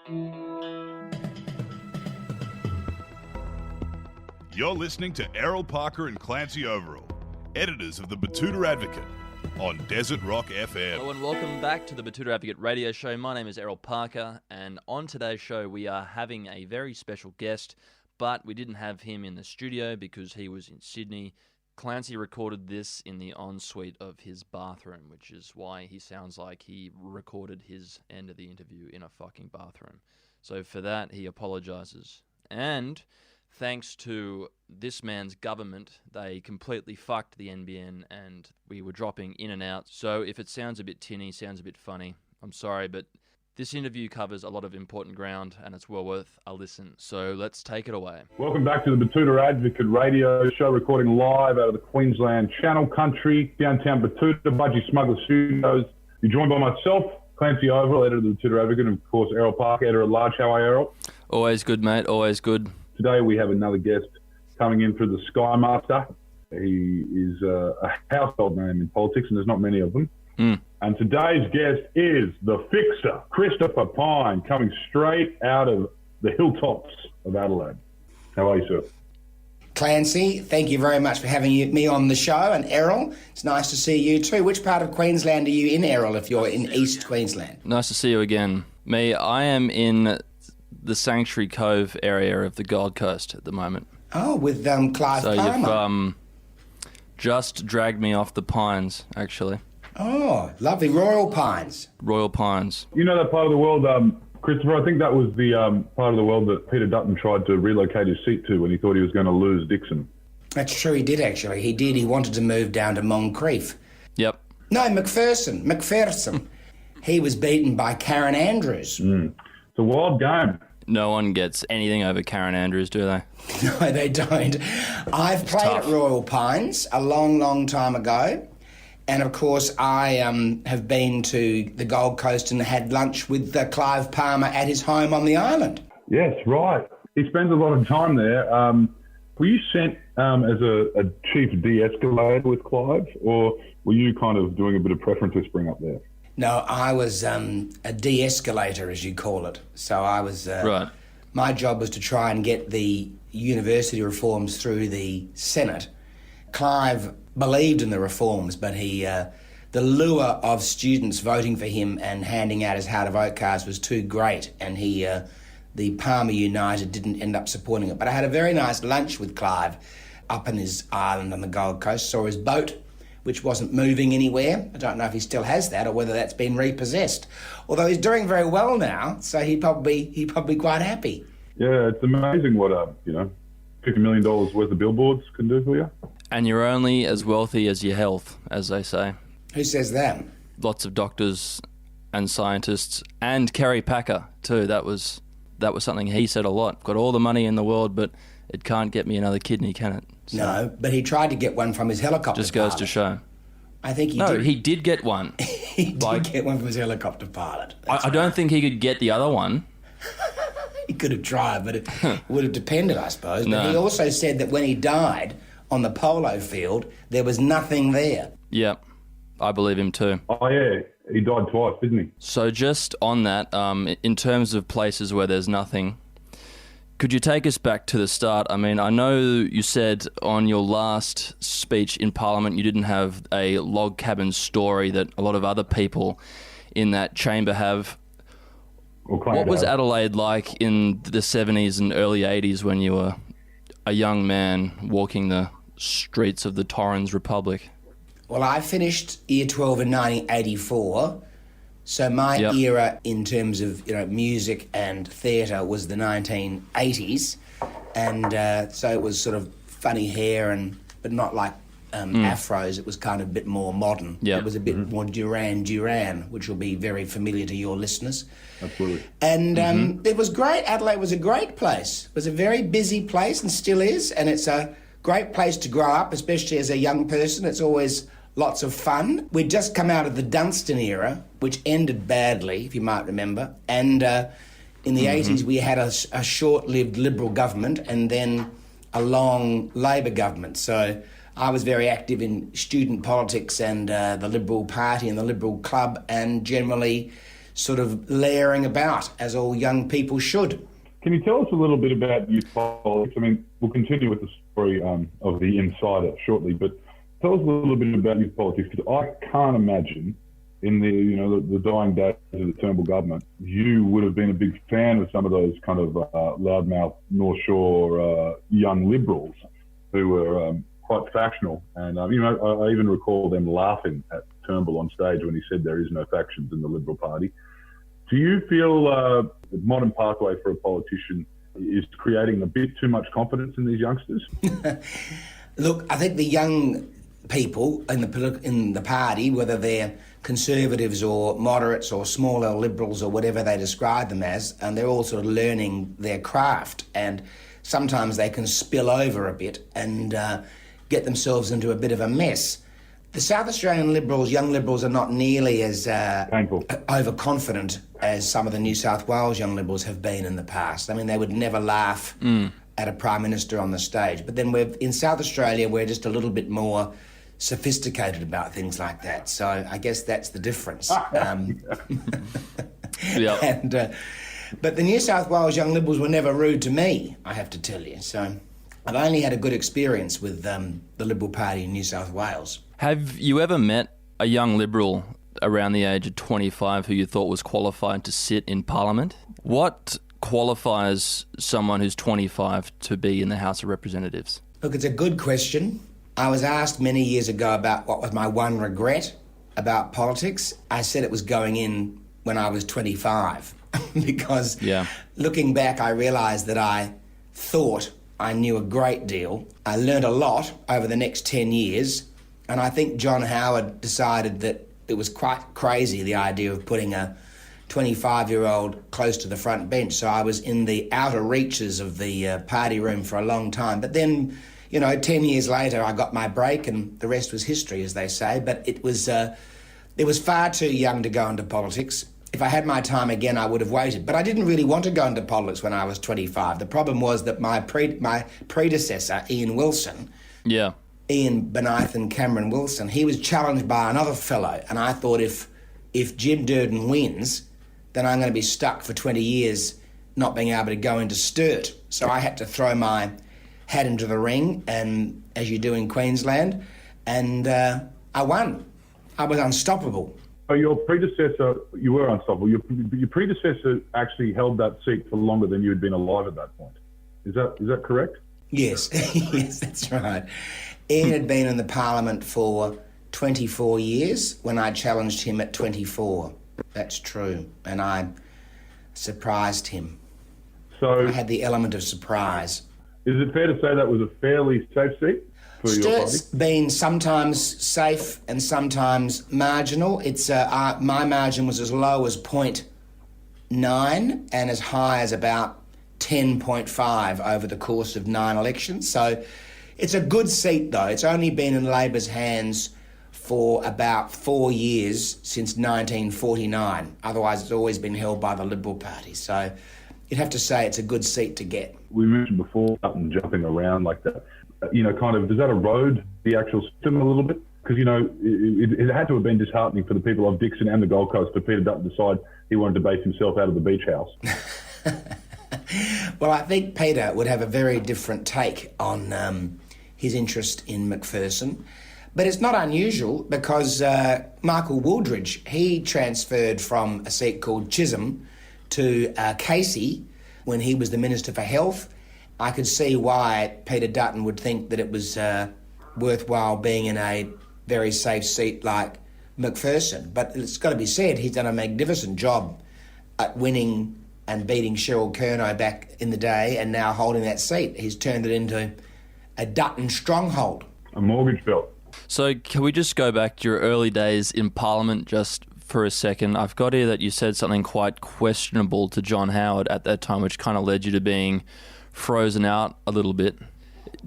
You're listening to Errol Parker and Clancy Overall, editors of the Batuta Advocate, on Desert Rock FM. Hello and welcome back to the Batuta Advocate radio show. My name is Errol Parker, and on today's show we are having a very special guest, but we didn't have him in the studio because he was in Sydney. Clancy recorded this in the ensuite of his bathroom, which is why he sounds like he recorded his end of the interview in a fucking bathroom. So for that, he apologises. And thanks to this man's government, they completely fucked the NBN and we were dropping in and out. So if it sounds a bit tinny, sounds a bit funny, I'm sorry, but this interview covers a lot of important ground and it's well worth a listen. So let's take it away. Welcome back to the Batuta Advocate radio show, recording live out of the Queensland Channel Country, downtown Batuta, Budgie Smuggler Studios. You're joined by myself, Clancy Overall, editor of the Batuta Advocate, and of course Errol Parker, editor at large. How are you, Errol? Always good, mate, always good. Today we have another guest coming in for the Sky Master. He is a household name in politics, and there's not many of them. And today's guest is the fixer, Christopher Pyne, coming straight out of the hilltops of Adelaide. How are you, sir? Clancy, thank you very much for having me on the show. And Errol, it's nice to see you too. Which part of Queensland are you in, Errol, if you're in East Queensland? Nice to see you again. I am in the Sanctuary Cove area of the Gold Coast at the moment. Oh, with Clive so Palmer. You've just dragged me off the pines, actually. Oh, lovely. Royal Pines. Royal Pines. You know that part of the world, Christopher, I think that was the part of the world that Peter Dutton tried to relocate his seat to when he thought he was going to lose Dixon. That's true, he did actually. He did. He wanted to move down to Moncrief. Yep. No, McPherson. He was beaten by Karen Andrews. It's a wild game. No one gets anything over Karen Andrews, do they? No, they don't. I've played tough. at Royal Pines a long, long time ago. And, of course, I have been to the Gold Coast and had lunch with Clive Palmer at his home on the island. Yes, right. He spends a lot of time there. Were you sent as a chief de-escalator with Clive, or were you kind of doing a bit of preference whispering up there? No, I was a de-escalator, as you call it. So I was... Right. My job was to try and get the university reforms through the Senate. Clive believed in the reforms, but the lure of students voting for him and handing out his how-to-vote cards was too great, and the Palmer United didn't end up supporting it. But I had a very nice lunch with Clive up in his island on the Gold Coast, saw his boat, which wasn't moving anywhere. I don't know if he still has that or whether that's been repossessed. Although he's doing very well now, so he'd probably quite happy. Yeah, it's amazing what $50 million worth of billboards can do for you. And you're only as wealthy as your health, as they say. Who says that? Lots of doctors and scientists, and Kerry Packer too. That was something he said a lot. Got all the money in the world, but it can't get me another kidney, can it? So no, but he tried to get one from his helicopter just goes pilot. to show. I think he No, did. he did get one. He did get one from his helicopter pilot. I don't think he could get the other one. He could have tried, but it would have depended, I suppose. But No. he also said that when he died on the polo field, there was nothing there. Yep, I believe him too. Oh, yeah. He died twice, didn't he? So just on that, in terms of places where there's nothing, could you take us back to the start? I mean, I know you said on your last speech in Parliament you didn't have a log cabin story that a lot of other people in that chamber have. What was Adelaide like in the 70s and early 80s when you were a young man walking the streets of the Torrens Republic? Well, I finished Year 12 in 1984, so my era in terms of music and theatre was the 1980s, and so it was sort of funny hair but not like afros. It was kind of a bit more modern. Yep. It was a bit more Duran, which will be very familiar to your listeners. Absolutely. And it was great. Adelaide was a great place. It was a very busy place and still is, and it's a great place to grow up, especially as a young person. It's always lots of fun. We'd just come out of the Dunstan era, which ended badly, if you might remember, and in the 80s we had a short-lived Liberal government and then a long Labor government. So I was very active in student politics and the Liberal Party and the Liberal Club, and generally sort of layering about, as all young people should. Can you tell us a little bit about youth politics? I mean, we'll continue with the story of the insider shortly, but tell us a little bit about youth politics, because I can't imagine in the dying days of the Turnbull government, you would have been a big fan of some of those kind of loudmouth North Shore young liberals who were quite factional. And, I even recall them laughing at Turnbull on stage when he said there is no factions in the Liberal Party. Do you feel the modern pathway for a politician is creating a bit too much confidence in these youngsters? Look, I think the young people in the party, whether they're Conservatives or moderates or smaller liberals or whatever they describe them as, and they're all sort of learning their craft, and sometimes they can spill over a bit and get themselves into a bit of a mess. The South Australian Liberals, young Liberals, are not nearly as overconfident as some of the New South Wales young Liberals have been in the past. I mean, they would never laugh at a Prime Minister on the stage. But then in South Australia, we're just a little bit more sophisticated about things like that. So I guess that's the difference. Yep. But the New South Wales young Liberals were never rude to me, I have to tell you. So I've only had a good experience with the Liberal Party in New South Wales. Have you ever met a young Liberal around the age of 25 who you thought was qualified to sit in Parliament? What qualifies someone who's 25 to be in the House of Representatives? Look, it's a good question. I was asked many years ago about what was my one regret about politics. I said it was going in when I was 25 because looking back, I realised that I thought I knew a great deal. I learned a lot over the next 10 years, and I think John Howard decided that it was quite crazy, the idea of putting a 25-year-old close to the front bench. So I was in the outer reaches of the party room for a long time. But then, 10 years later, I got my break, and the rest was history, as they say. But it was far too young to go into politics. If I had my time again, I would have waited. But I didn't really want to go into politics when I was 25. The problem was that my predecessor, Ian Wilson, Ian Benithan Cameron Wilson, he was challenged by another fellow. And I thought if Jim Durden wins, then I'm going to be stuck for 20 years not being able to go into Sturt. So I had to throw my hat into the ring, and as you do in Queensland, and I won. I was unstoppable. So your predecessor, you were unstoppable. Your predecessor actually held that seat for longer than you had been alive at that point. Is that correct? Yes, yes, that's right. Ian had been in the Parliament for 24 years when I challenged him at 24. That's true. And I surprised him. So I had the element of surprise. Is it fair to say that was a fairly safe seat for your party? Sturt's been sometimes safe and sometimes marginal. It's my margin was as low as 0.9 and as high as about 10.5 over the course of 9 elections. So it's a good seat, though. It's only been in Labor's hands for about 4 years since 1949. Otherwise, it's always been held by the Liberal Party. So you'd have to say it's a good seat to get. We mentioned before Sutton jumping around like that. Does that erode the actual system a little bit? Because, it had to have been disheartening for the people of Dixon and the Gold Coast for Peter Dutton to decide he wanted to base himself out of the beach house. Well, I think Peter would have a very different take on his interest in McPherson. But it's not unusual because Michael Wooldridge, he transferred from a seat called Chisholm to Casey when he was the Minister for Health. I could see why Peter Dutton would think that it was worthwhile being in a very safe seat like McPherson. But it's got to be said, he's done a magnificent job at winning and beating Cheryl Curnow back in the day and now holding that seat. He's turned it into a Dutton stronghold. A mortgage belt. So can we just go back to your early days in Parliament just for a second? I've got here that you said something quite questionable to John Howard at that time, which kind of led you to being frozen out a little bit.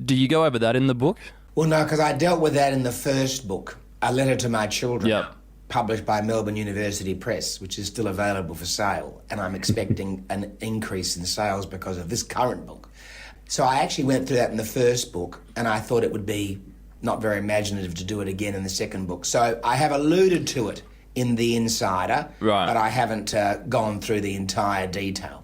Do you go over that in the book? Well, no, because I dealt with that in the first book, A Letter to My Children, published by Melbourne University Press, which is still available for sale, and I'm expecting an increase in sales because of this current book. So I actually went through that in the first book, and I thought it would be not very imaginative to do it again in the second book. So I have alluded to it in the Insider, Right. but I haven't gone through the entire detail.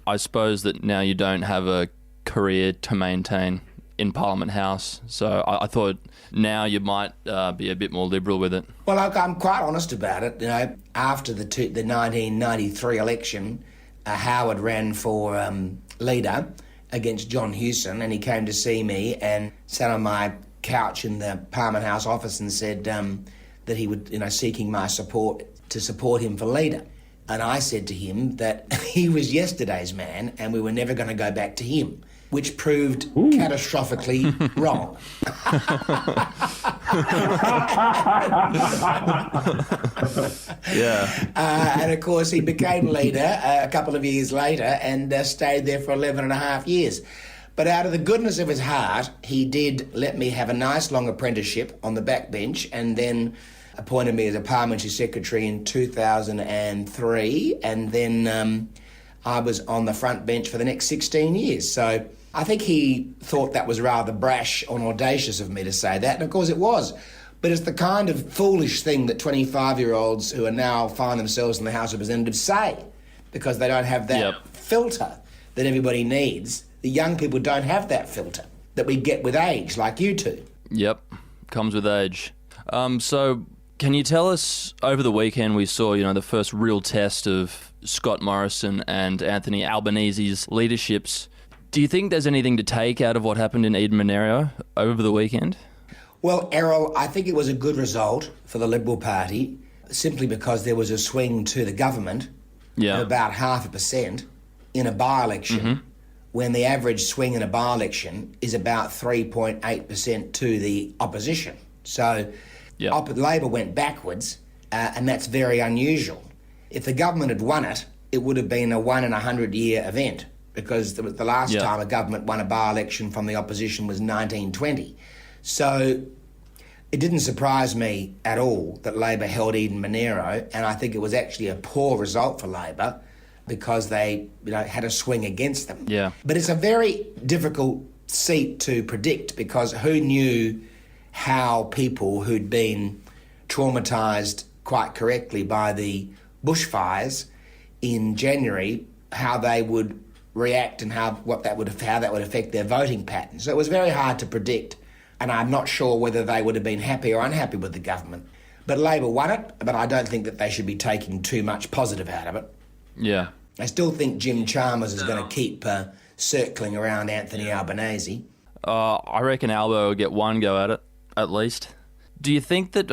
I suppose that now you don't have a career to maintain in Parliament House, so I thought now you might be a bit more liberal with it. Well, I'm quite honest about it. You know, after the 1993 election, Howard ran for leader against John Hewson, and he came to see me and sat on my couch in the Parliament House office and said that he would, seeking my support to support him for leader. And I said to him that he was yesterday's man and we were never going to go back to him, which proved catastrophically wrong. Yeah. And of course, he became leader a couple of years later and stayed there for 11 and a half years. But out of the goodness of his heart, he did let me have a nice long apprenticeship on the backbench and then appointed me as a parliamentary secretary in 2003. And then I was on the front bench for the next 16 years. So I think he thought that was rather brash or audacious of me to say that. And of course it was. But it's the kind of foolish thing that 25-year-olds who are now find themselves in the House of Representatives say, because they don't have that filter that everybody needs. The young people don't have that filter that we get with age, like you two. Yep, comes with age. So can you tell us, over the weekend we saw, the first real test of Scott Morrison and Anthony Albanese's leaderships. Do you think there's anything to take out of what happened in Eden Monaro over the weekend? Well, Errol, I think it was a good result for the Liberal Party, simply because there was a swing to the government of about 0.5% in a by-election, when the average swing in a by-election is about 3.8% to the opposition. So Labor went backwards, and that's very unusual. If the government had won it, it would have been a 1 in 100-year event, because the last time a government won a by-election from the opposition was 1920. So it didn't surprise me at all that Labor held Eden Monaro, and I think it was actually a poor result for Labor because they had a swing against them. Yeah. But it's a very difficult seat to predict, because who knew how people who'd been traumatised quite correctly by the bushfires in January, how they would react and how that would affect their voting pattern. So it was very hard to predict, and I'm not sure whether they would have been happy or unhappy with the government. But Labor won it, but I don't think that they should be taking too much positive out of it. Yeah. I still think Jim Chalmers is going to keep circling around Anthony Albanese. I reckon Albo will get one go at it, at least. Do you think that,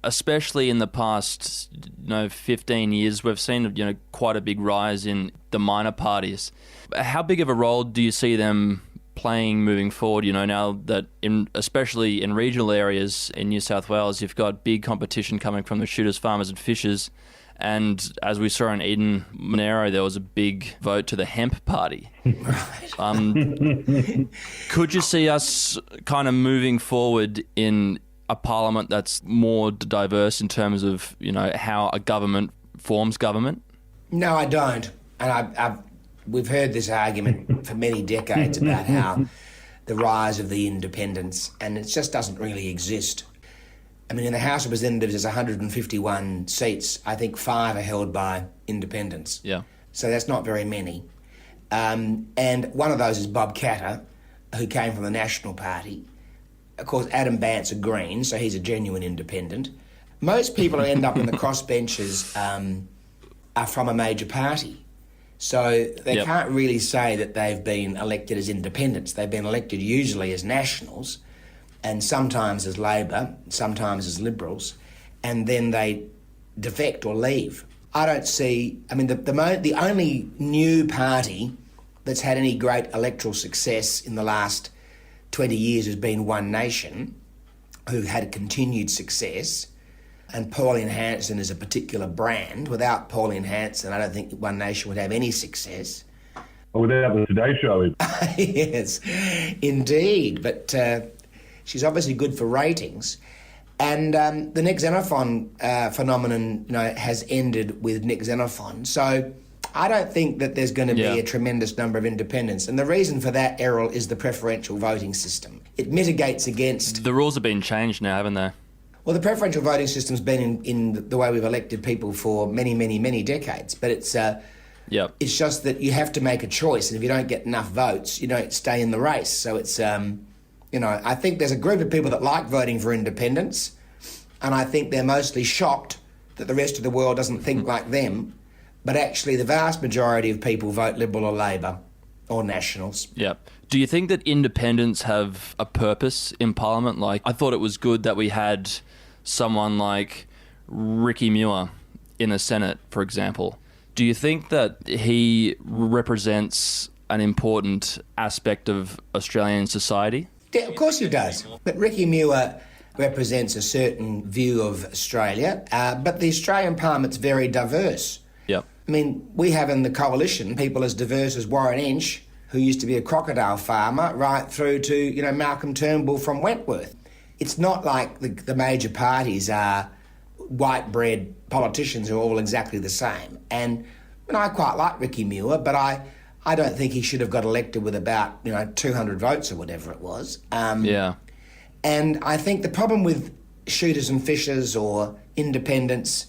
especially in the past 15 years, we've seen quite a big rise in the minor parties? How big of a role do you see them playing moving forward? Now that especially in regional areas in New South Wales, you've got big competition coming from the shooters, farmers, and fishers. And as we saw in Eden Monaro, there was a big vote to the hemp party. Could you see us kind of moving forward in a parliament that's more diverse in terms of, how a government forms government? No, I don't. And we've heard this argument for many decades about how the rise of the independents, and it just doesn't really exist. I mean, in the House of Representatives, there's 151 seats. I think 5 are held by independents. Yeah. So that's not very many. And one of those is Bob Catter, who came from the National Party. Of course, Adam Bant's a Green, so he's a genuine independent. Most people who end up in the crossbenches are from a major party. So they can't really say that they've been elected as independents. They've been elected usually as nationals, and sometimes as Labor, sometimes as Liberals, and then they defect or leave. I don't see... I mean, the only new party that's had any great electoral success in the last 20 years has been One Nation, who had continued success, and Pauline Hanson is a particular brand. Without Pauline Hanson, I don't think One Nation would have any success. Or without the Today Show. Yes, indeed. But she's obviously good for ratings. And the Nick Xenophon phenomenon has ended with Nick Xenophon. So I don't think that there's going to be a tremendous number of independents. And the reason for that, Errol, is the preferential voting system. It mitigates against... The rules have been changed now, haven't they? Well, the preferential voting system's been in the way we've elected people for many, many, many decades. But it's it's just that you have to make a choice, and if you don't get enough votes, you don't stay in the race. So it's, I think there's a group of people that like voting for independence, and I think they're mostly shocked that the rest of the world doesn't think like them. But actually, the vast majority of people vote Liberal or Labor or Nationals. Yeah. Do you think that independents have a purpose in Parliament? Like, I thought it was good that we had someone like Ricky Muir in the Senate, for example. Do you think that he represents an important aspect of Australian society? Yeah, of course he does. But Ricky Muir represents a certain view of Australia, but the Australian Parliament's very diverse. Yep. I mean, we have in the coalition people as diverse as Warren Inch, who used to be a crocodile farmer, right through to, Malcolm Turnbull from Wentworth. It's not like the major parties are white-bread politicians who are all exactly the same. And I quite like Ricky Muir, but I don't think he should have got elected with about, 200 votes or whatever it was. Yeah. And I think the problem with shooters and fishers or independents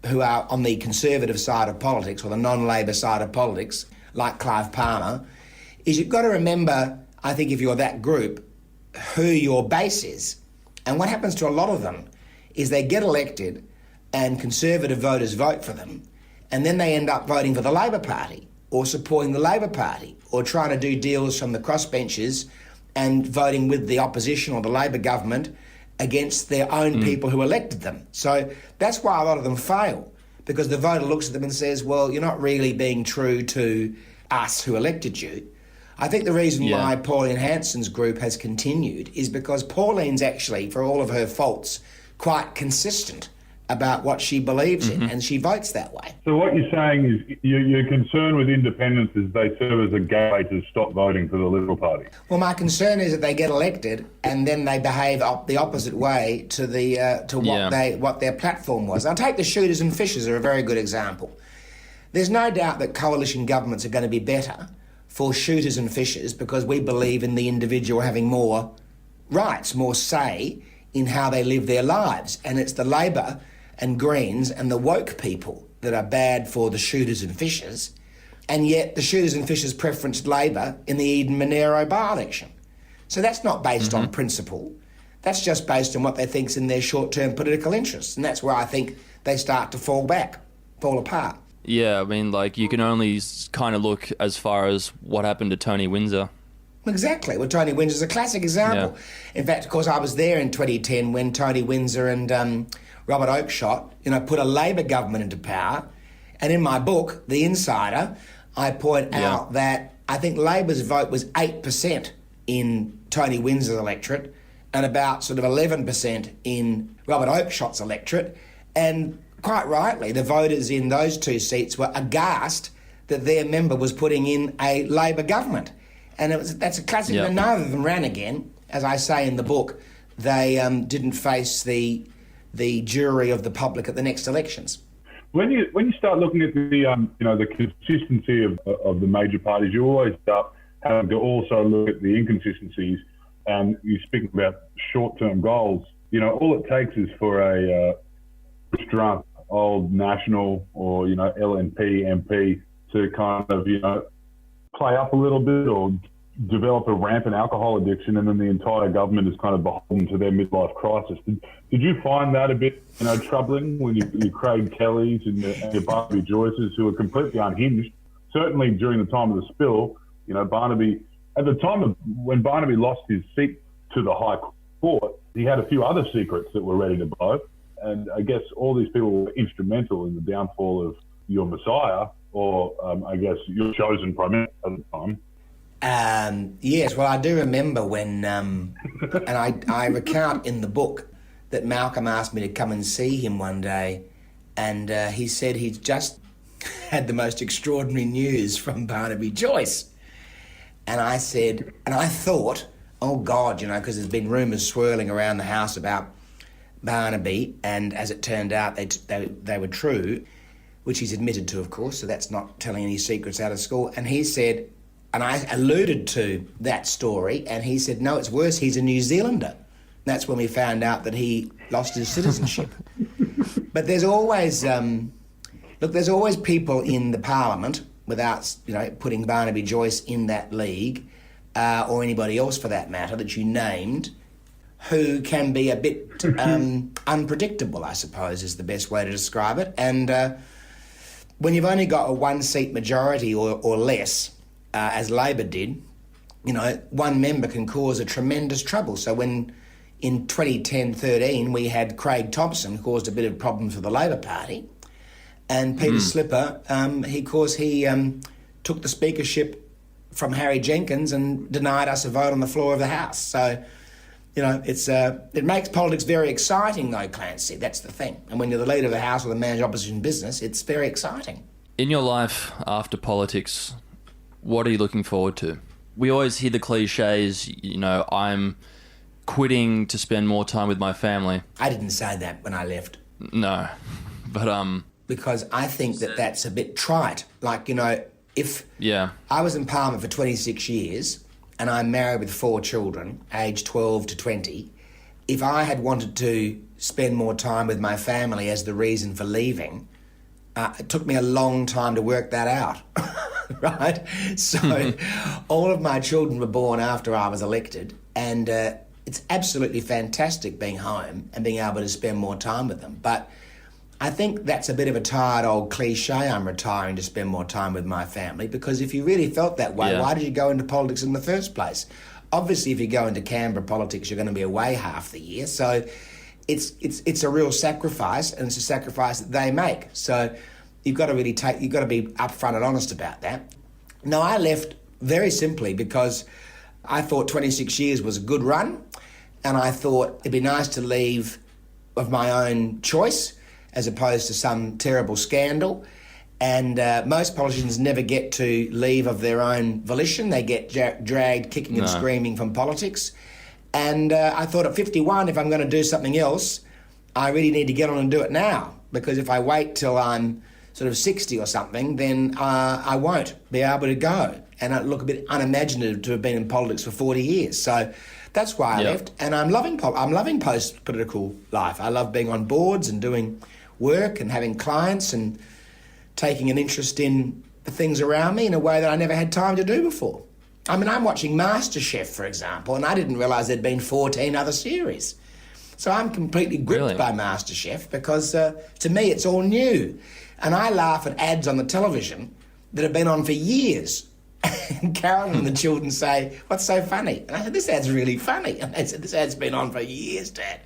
who are on the Conservative side of politics or the non-Labor side of politics, like Clive Palmer, is you've got to remember, I think if you're that group, who your base is. And what happens to a lot of them is they get elected and Conservative voters vote for them, and then they end up voting for the Labor Party or supporting the Labor Party or trying to do deals from the crossbenches and voting with the opposition or the Labor government against their own people who elected them. So that's why a lot of them fail, because the voter looks at them and says, well, you're not really being true to us who elected you. I think the reason why Pauline Hanson's group has continued is because Pauline's actually, for all of her faults, quite consistent about what she believes in, and she votes that way. So what you're saying is your concern with independents is they serve as a gateway to stop voting for the Liberal Party. Well, my concern is that they get elected and then they behave the opposite way to what their platform was. I'll take the shooters and fishers are a very good example. There's no doubt that coalition governments are going to be better for shooters and fishers because we believe in the individual having more rights, more say in how they live their lives. And it's the Labor and Greens and the woke people that are bad for the shooters and fishers, and yet the shooters and fishers preferenced Labor in the Eden-Monero by-election. So that's not based on principle. That's just based on what they think's in their short-term political interests, and that's where I think they start to fall apart. Yeah, I mean, like, you can only kind of look as far as what happened to Tony Windsor. Exactly. Well, Tony Windsor's a classic example. Yeah. In fact, of course, I was there in 2010 when Tony Windsor and Robert Oakeshott, put a Labor government into power. And in my book, The Insider, I point out that I think Labor's vote was 8% in Tony Windsor's electorate and about sort of 11% in Robert Oakeshott's electorate. And quite rightly, the voters in those two seats were aghast that their member was putting in a Labor government. And that's a classic. Yep. Neither of them ran again. As I say in the book, they didn't face the jury of the public at the next elections. When you start looking at the consistency of the major parties, you always start having to also look at the inconsistencies. And you speak about short-term goals. All it takes is for a drunk old National or LNP MP to kind of play up a little bit or develop a rampant alcohol addiction, and then the entire government is kind of beholden to their midlife crisis. Did you find that a bit troubling when you Craig Kellys and your Barnaby Joyces, who are completely unhinged? Certainly during the time of the spill, Barnaby, at the time when Barnaby lost his seat to the High Court, he had a few other secrets that were ready to blow. And I guess all these people were instrumental in the downfall of your Messiah, or I guess your chosen Prime Minister at the time. Yes, well, I do remember when, and I recount in the book that Malcolm asked me to come and see him one day, and he said he'd just had the most extraordinary news from Barnaby Joyce. And I said, and I thought, oh God, because there's been rumours swirling around the house about Barnaby, and as it turned out, they were true, which he's admitted to, of course, so that's not telling any secrets out of school. And he said, and I alluded to that story, and he said, no, it's worse, he's a New Zealander. That's when we found out that he lost his citizenship. But there's always, there's always people in the parliament, without, putting Barnaby Joyce in that league, or anybody else for that matter that you named, who can be a bit unpredictable, I suppose, is the best way to describe it. And when you've only got a one-seat majority or less, as Labor did, one member can cause a tremendous trouble. So when in 2010-13 we had Craig Thompson caused a bit of problems for the Labor Party, and Peter Slipper, he took the speakership from Harry Jenkins and denied us a vote on the floor of the House. So, it makes politics very exciting, though, Clancy. That's the thing. And when you're the leader of the House or the managed opposition business, it's very exciting. In your life after politics, what are you looking forward to? We always hear the cliches, I'm quitting to spend more time with my family. I didn't say that when I left. No, but because I think that's a bit trite. Like, if I was in Parliament for 26 years and I'm married with 4 children, aged 12 to 20, if I had wanted to spend more time with my family as the reason for leaving, it took me a long time to work that out, right? So all of my children were born after I was elected, and it's absolutely fantastic being home and being able to spend more time with them. But I think that's a bit of a tired old cliche, I'm retiring to spend more time with my family, because if you really felt that way, why did you go into politics in the first place? Obviously, if you go into Canberra politics, you're going to be away half the year. So it's a real sacrifice, and it's a sacrifice that they make. So you've got to be upfront and honest about that. No, I left very simply because I thought 26 years was a good run, and I thought it'd be nice to leave of my own choice, as opposed to some terrible scandal. And most politicians never get to leave of their own volition. They get dragged kicking and screaming from politics. And I thought at 51, if I'm going to do something else, I really need to get on and do it now. Because if I wait till I'm sort of 60 or something, then I won't be able to go. And I look a bit unimaginative to have been in politics for 40 years. So that's why I left. And I'm loving post-political life. I love being on boards and doing work and having clients and taking an interest in the things around me in a way that I never had time to do before. I mean, I'm watching MasterChef, for example, and I didn't realise there'd been 14 other series. So I'm completely gripped by MasterChef because, to me, it's all new. And I laugh at ads on the television that have been on for years. And Carolyn and the children say, "What's so funny?" And I said, "This ad's really funny." And they said, "This ad's been on for years, Dad."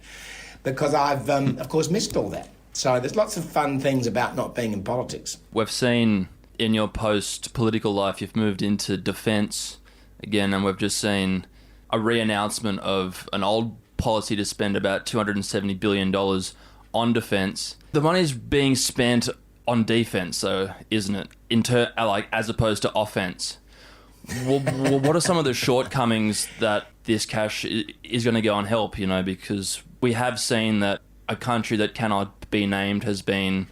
Because I've, of course, missed all that. So there's lots of fun things about not being in politics. We've seen in your post-political life you've moved into defence again, and we've just seen a re-announcement of an old policy to spend about $270 billion on defence. The money's being spent on defence, though, isn't it? As opposed to offence. What are some of the shortcomings that this cash is going to go and help, because we have seen that a country that cannot be named has been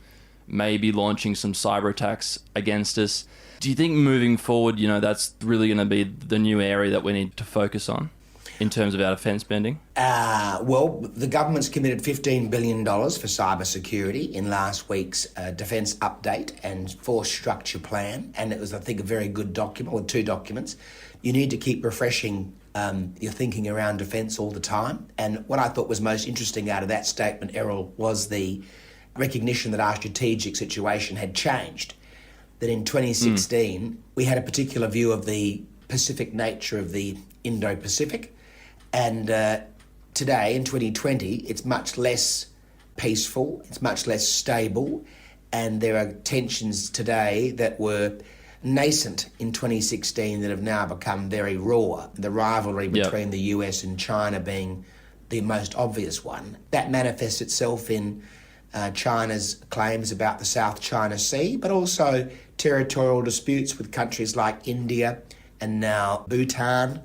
maybe launching some cyber attacks against us. Do you think moving forward, that's really going to be the new area that we need to focus on in terms of our defence spending? Well, the government's committed $15 billion for cyber security in last week's defence update and force structure plan. And it was, I think, a very good document, or 2 documents. You need to keep refreshing your thinking around defence all the time. And what I thought was most interesting out of that statement, Errol, was the recognition that our strategic situation had changed. That in 2016, we had a particular view of the Pacific nature of the Indo-Pacific. And today, in 2020, it's much less peaceful, it's much less stable, and there are tensions today that were nascent in 2016 that have now become very raw. The rivalry between the US and China being the most obvious one. That manifests itself in China's claims about the South China Sea, but also territorial disputes with countries like India and now Bhutan.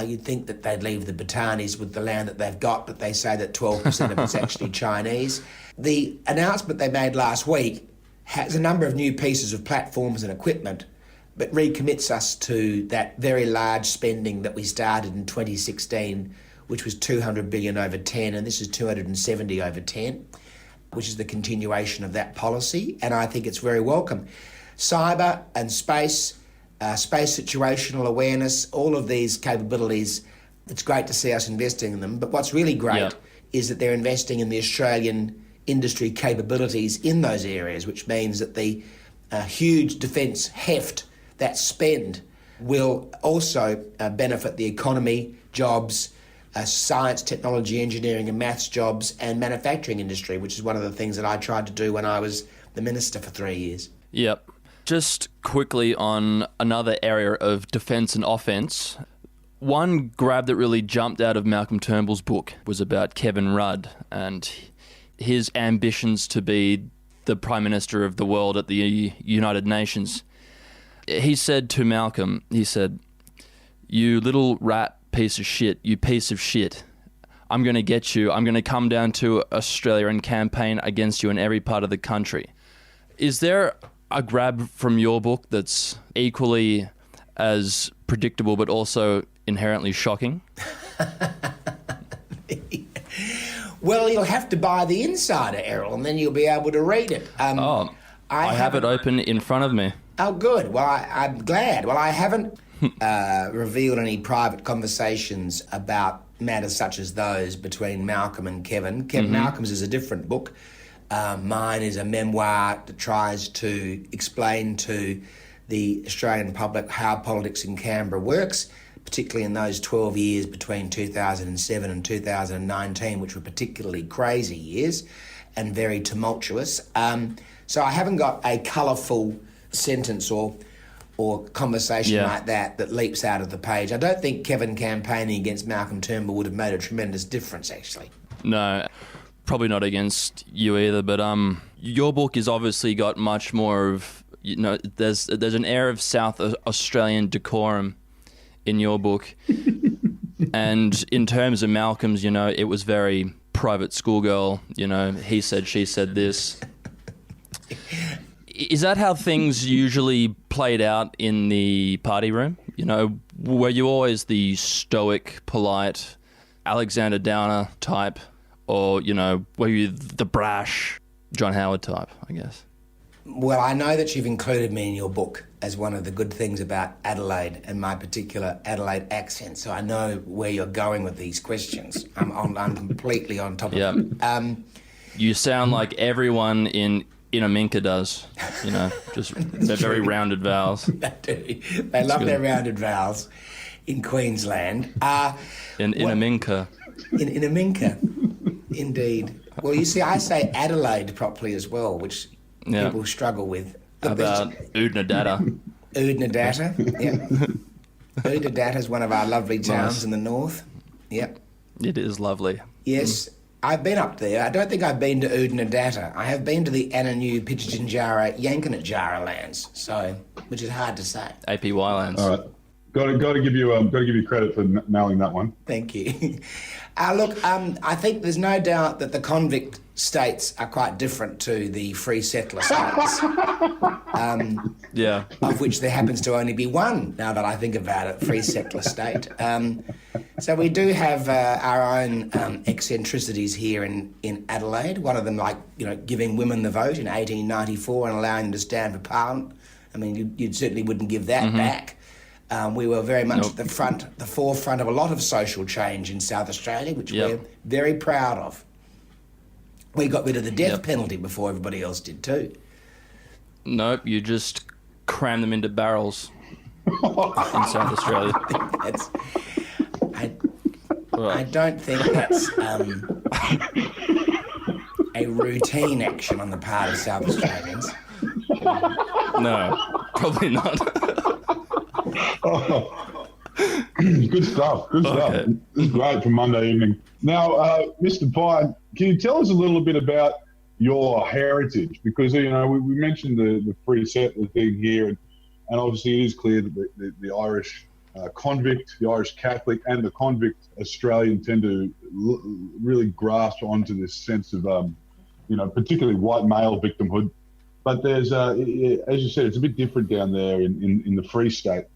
You'd think that they'd leave the Bhutanis with the land that they've got, but they say that 12% of it's actually Chinese. The announcement they made last week has a number of new pieces of platforms and equipment, but recommits us to that very large spending that we started in 2016 which was 200 billion over 10, and this is 270 over 10, which is the continuation of that policy, and I think it's very welcome. Cyber and space situational awareness, all of these capabilities, it's great to see us investing in them, but what's really great is that they're investing in the Australian industry capabilities in those areas, which means that the huge defence heft, that spend, will also benefit the economy, jobs, science, technology, engineering and maths jobs, and manufacturing industry, which is one of the things that I tried to do when I was the minister for 3 years. Yep. Just quickly on another area of defence and offence, one grab that really jumped out of Malcolm Turnbull's book was about Kevin Rudd and his ambitions to be the Prime Minister of the world at the United Nations. He said to Malcolm, he said, "You little rat piece of shit, you piece of shit. I'm going to get you. I'm going to come down to Australia and campaign against you in every part of the country." Is there a grab from your book that's equally as predictable but also inherently shocking? Well, you'll have to buy the Insider, Errol, and then you'll be able to read it. I have it open in front of me. Oh, good. Well, I'm glad. Well, I haven't revealed any private conversations about matters such as those between Malcolm and Kevin. Malcolm's is a different book. Mine is a memoir that tries to explain to the Australian public how politics in Canberra works, particularly in those 12 years between 2007 and 2019, which were particularly crazy years and very tumultuous. So I haven't got a colourful sentence or conversation like that leaps out of the page. I don't think Kevin campaigning against Malcolm Turnbull would have made a tremendous difference, actually. No, probably not against you either, but your book has obviously got much more of, there's an air of South Australian decorum in your book. And in terms of Malcolm's, it was very private schoolgirl, he said, she said this. Is that how things usually played out in the party room? Were you always the stoic, polite, Alexander Downer type? Or, were you the brash John Howard type, I guess? Well, I know that you've included me in your book as one of the good things about Adelaide and my particular Adelaide accent, so I know where you're going with these questions. I'm completely on top of it. You sound like everyone in Inaminka does, just they're very rounded vowels. They do. They love their rounded vowels in Queensland. In Inaminka. In Inaminka, indeed. Well, you see, I say Adelaide properly as well, which people struggle with. How about Oodnadatta? Oodnadatta, yeah. Oodnadatta is one of our lovely towns in the north. Yep. It is lovely. Yes. I've been up there. I don't think I've been to Oodnadatta. I have been to the Ananu, Pitjantjatjara, Yankunytjatjara lands, which is hard to say. APY lands. All right. Got to give you credit for nailing that one. Thank you. Look, I think there's no doubt that the convict states are quite different to the free settler states. Of which there happens to only be one, now that I think about it, free settler state. So we do have our own eccentricities here in Adelaide. One of them, giving women the vote in 1894 and allowing them to stand for Parliament. I mean, you certainly wouldn't give that back. We were very much at the forefront of a lot of social change in South Australia, which we're very proud of. We got rid of the death penalty before everybody else did too. Nope, you just cram them into barrels in South Australia. I don't think that's a routine action on the part of South Australians. No, probably not. Good stuff. This is great for Monday evening. Now, Mr. Pyne, can you tell us a little bit about your heritage? Because, we mentioned the free settler thing here, and obviously it is clear that the Irish convict, the Irish Catholic and the convict Australian tend to really grasp onto this sense of, particularly white male victimhood. But there's, as you said, it's a bit different down there in the Free State.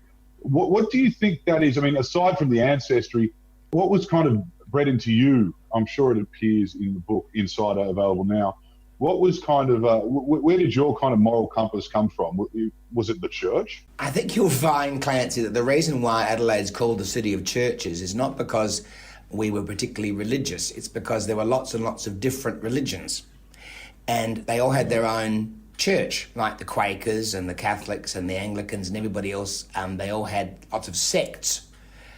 What do you think that is? I mean, aside from the ancestry, what was kind of bred into you. I'm sure it appears in the book Insider, available now. What was kind of, where did your kind of moral compass come from? Was it the church? I think you'll find, Clancy, that the reason why Adelaide's called the city of churches is not because we were particularly religious. It's because there were lots and lots of different religions. And they all had their own church, like the Quakers and the Catholics and the Anglicans and everybody else. They all had lots of sects.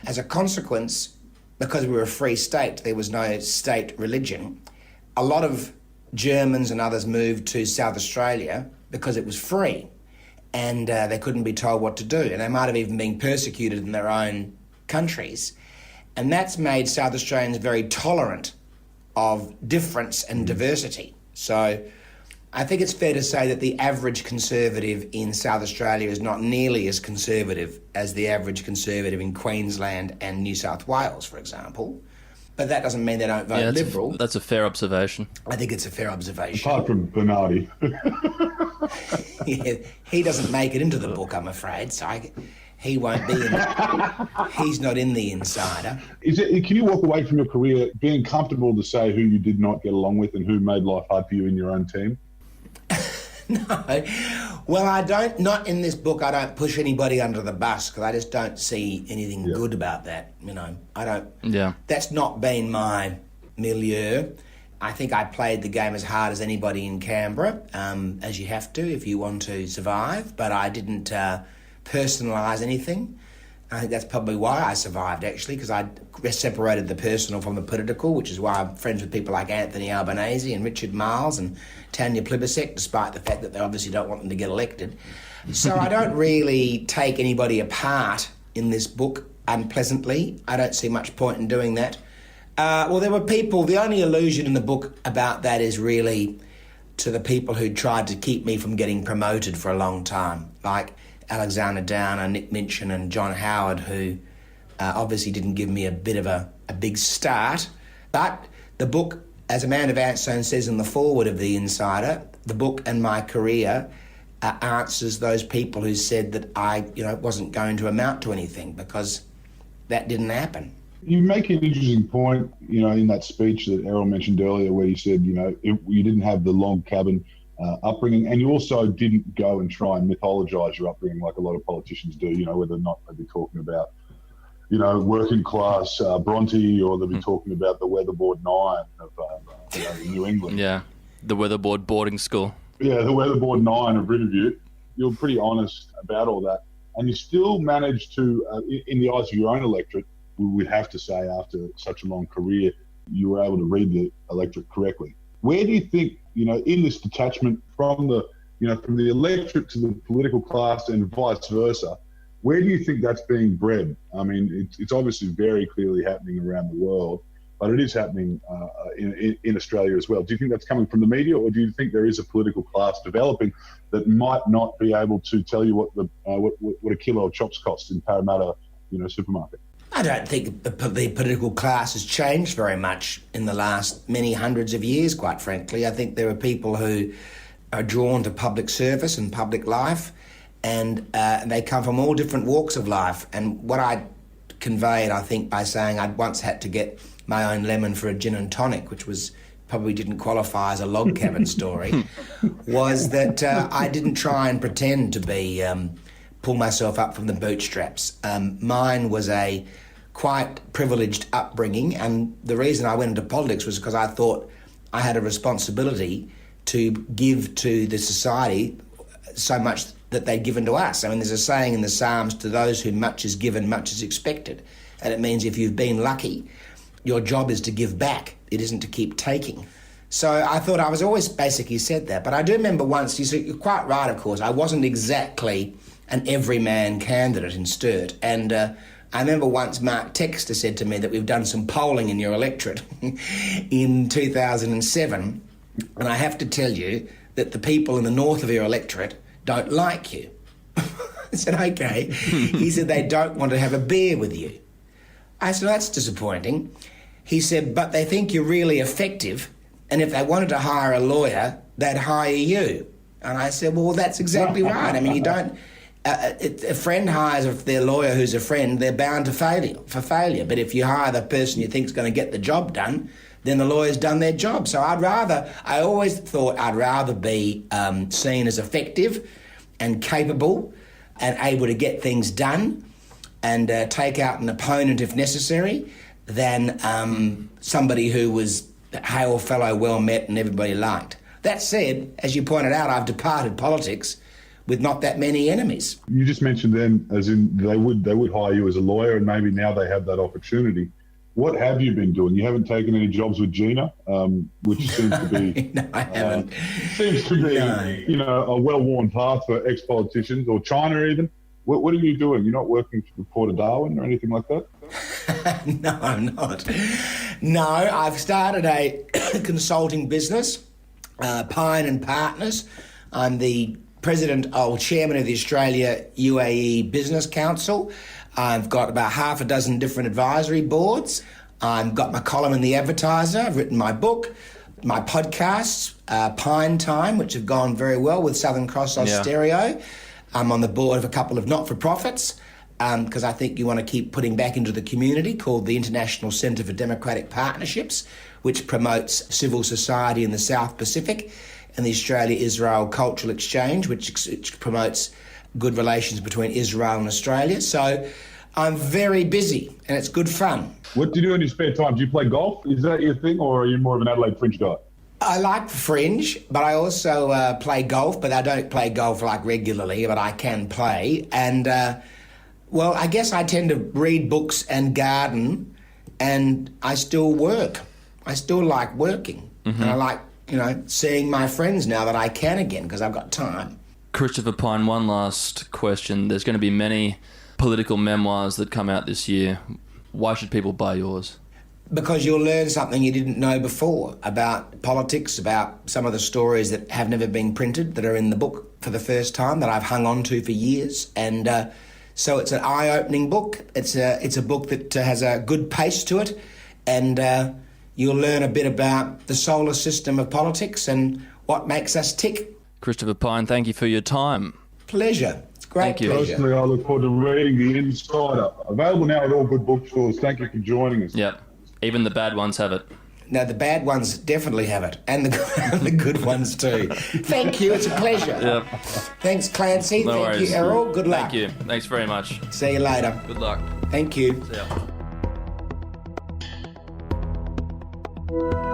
As a consequence, because we were a free state, there was no state religion. A lot of Germans and others moved to South Australia because it was free, and they couldn't be told what to do, and they might have even been persecuted in their own countries. And that's made South Australians very tolerant of difference and diversity. So I think it's fair to say that the average Conservative in South Australia is not nearly as conservative as the average Conservative in Queensland and New South Wales, for example. But that doesn't mean they don't vote Liberal. That's a fair observation. I think it's a fair observation. Apart from Bernardi. Yeah, he doesn't make it into the book, I'm afraid, so he won't be in it. He's not in the Insider. Can you walk away from your career being comfortable to say who you did not get along with and who made life hard for you in your own team? No. Well, not in this book, I don't push anybody under the bus because I just don't see anything good about that. I don't. Yeah. That's not been my milieu. I think I played the game as hard as anybody in Canberra, as you have to if you want to survive, but I didn't personalise anything. I think that's probably why I survived, actually, because I separated the personal from the political, which is why I'm friends with people like Anthony Albanese and Richard Marles and Tanya Plibersek, despite the fact that they obviously don't want them to get elected. So I don't really take anybody apart in this book unpleasantly. I don't see much point in doing that. Well, there were people, the only allusion in the book about that is really to the people who tried to keep me from getting promoted for a long time, like Alexander Downer, Nick Minchin and John Howard, who obviously didn't give me a bit of a big start. But the book, as Amanda Vanstone says in the foreword of The Insider, the book and my career answers those people who said that I wasn't going to amount to anything, because that didn't happen. You make an interesting point, in that speech that Errol mentioned earlier, where you said, you didn't have the log cabin upbringing, and you also didn't go and try and mythologise your upbringing like a lot of politicians do, whether or not they'd be talking about, working class Bronte, or they'll be talking about the Weatherboard 9 of New England. Yeah, the Weatherboard boarding school. Yeah, the Weatherboard 9 of Riverview. You're pretty honest about all that. And you still managed to, in the eyes of your own electorate, we would have to say after such a long career, you were able to read the electorate correctly. Where do you think, in this detachment from the electorate to the political class and vice versa, where do you think that's being bred? I mean, it's obviously very clearly happening around the world, but it is happening in Australia as well. Do you think that's coming from the media, or do you think there is a political class developing that might not be able to tell you what a kilo of chops costs in Parramatta, supermarket? I don't think the political class has changed very much in the last many hundreds of years, quite frankly. I think there are people who are drawn to public service and public life, and they come from all different walks of life. And what I conveyed, I think, by saying I'd once had to get my own lemon for a gin and tonic, which was probably didn't qualify as a log cabin story, was that I didn't try and pretend to be pull myself up from the bootstraps. Mine was a quite privileged upbringing, and the reason I went into politics was because I thought I had a responsibility to give to the society so much that they'd given to us. I mean, there's a saying in the Psalms, to those whom much is given, much is expected. And it means if you've been lucky, your job is to give back. It isn't to keep taking. So I thought I was always basically said that. But I do remember once, you're quite right, of course, I wasn't exactly an everyman candidate in Sturt. And I remember once Mark Textor said to me that we've done some polling in your electorate in 2007, and I have to tell you that the people in the north of your electorate don't like you. I said, okay. He said they don't want to have a beer with you. I said, that's disappointing. He said, but they think you're really effective, and if they wanted to hire a lawyer, they'd hire you. And I said, well, that's exactly right. I mean, you don't... If a friend hires their lawyer who's a friend, they're bound to failure. But if you hire the person you think's going to get the job done, then the lawyer's done their job. So I always thought I'd rather be seen as effective and capable and able to get things done and take out an opponent if necessary than somebody who was hail fellow, well met and everybody liked. That said, as you pointed out, I've departed politics with not that many enemies. You just mentioned then, as in they would hire you as a lawyer, and maybe now they have that opportunity. What have you been doing? You haven't taken any jobs with Gina, which seems to be no, I haven't. Seems to be a well-worn path for ex-politicians, or China even. What are you doing? You're not working for Port of Darwin or anything like that? No, I'm not. No, I've started a consulting business, Pyne and Partners. I'm the chairman of the Australia UAE Business Council. I've got about half a dozen different advisory boards. I've got my column in the Advertiser. I've written my book, my podcasts, Pyne Time, which have gone very well with Southern Cross Stereo. I'm on the board of a couple of not-for-profits because I think you want to keep putting back into the community, called the International Centre for Democratic Partnerships, which promotes civil society in the South Pacific, and the Australia-Israel Cultural Exchange, which promotes good relations between Israel and Australia. So I'm very busy, and it's good fun. What do you do in your spare time? Do you play golf? Is that your thing, or are you more of an Adelaide Fringe guy? I like Fringe, but I also play golf, but I don't play golf like regularly, but I can play. And, I guess I tend to read books and garden, and I still work. I still like working. Mm-hmm. And I like, seeing my friends now that I can again, because I've got time. Christopher Pyne, one last question. There's going to be many political memoirs that come out this year. Why should people buy yours? Because you'll learn something you didn't know before about politics, about some of the stories that have never been printed that are in the book for the first time that I've hung on to for years. And so it's an eye-opening book. It's a book that has a good pace to it, and you'll learn a bit about the solar system of politics and what makes us tick. Christopher Pyne, thank you for your time. Pleasure. It's great pleasure. Personally, I look forward to reading The Insider. Available now at all good bookstores. Thank you for joining us. Yeah. Even the bad ones have it. No, the bad ones definitely have it, and the good ones too. Thank you, it's a pleasure. Yep. Thanks, Clancy. No Thank worries. you, Errol. Good luck. Thank you. Thanks very much. See you later. Good luck. Thank you. See ya.